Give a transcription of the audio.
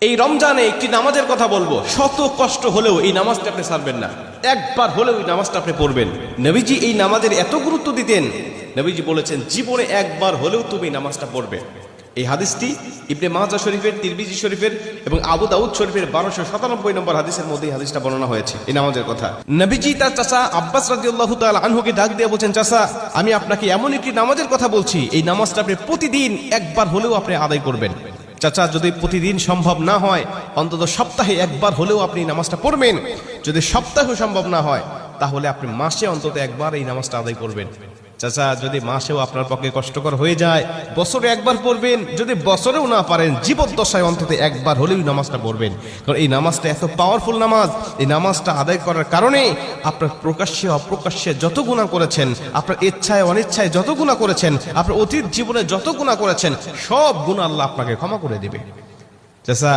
এই রমজানে একটি নামাজের কথা বলবো, শত কষ্ট হলেও এই নামাজটা আপনি ছাড়বেন না, একবার হলেও এই নামাজটা আপনি পড়বেন। নবীজি এই নামাজের এত গুরুত্ব দিতেন, নবীজি বলেছেন জীবনে একবার হলেও তুমি এই নামাজটা পড়বে। এই হাদিসটি ইবনে মাজাহ শরীফের, তিরমিজি শরীফের এবং আবু দাউদ শরীফের 1297 নম্বর হাদিসের মধ্যে এই হাদিসটা বর্ণনা হয়েছে এই নামাজের কথা। নবীজি তার চাচা আব্বাস রাদিয়াল্লাহু তাআলা আনহুকে ডাক দিয়ে বলছেন, চাচা আমি আপনাকে এমন একটি নামাজের কথা বলছি, এই নামাজটা আপনি প্রতিদিন একবার হলেও আপনি আদায় করবেন। চাচা যদি প্রতিদিন সম্ভব না হয়, অন্তত সপ্তাহে একবার হলেও আপনি নামাজটা পড়বেন। যদি সপ্তাহে সম্ভব না হয়, তাহলে আপনি মাসে অন্তত একবার এই নামাজটা আদায় করবেন। চাচা যদি মাসেও আপনার পক্ষে কষ্টকর হয়ে যায়, বছরে একবার পড়বেন। যদি বছরেও না পারেন, জীবদ্দশায় অন্তত একবার হলেও নামাজটা পড়বেন। কারণ এই নামাজটা এত পাওয়ারফুল নামাজ। এই নামাজটা আদায় করার কারণে আপনার প্রকাশ্যে অপ্রকাশ্যে যত গুনাহ করেছেন, আপনার ইচ্ছায় অনিচ্ছায় যত গুনাহ করেছেন, আপনার অতীত জীবনে যত গুনাহ করেছেন, সব গুনাহ আল্লাহ আপনাকে ক্ষমা করে দেবে। চাচা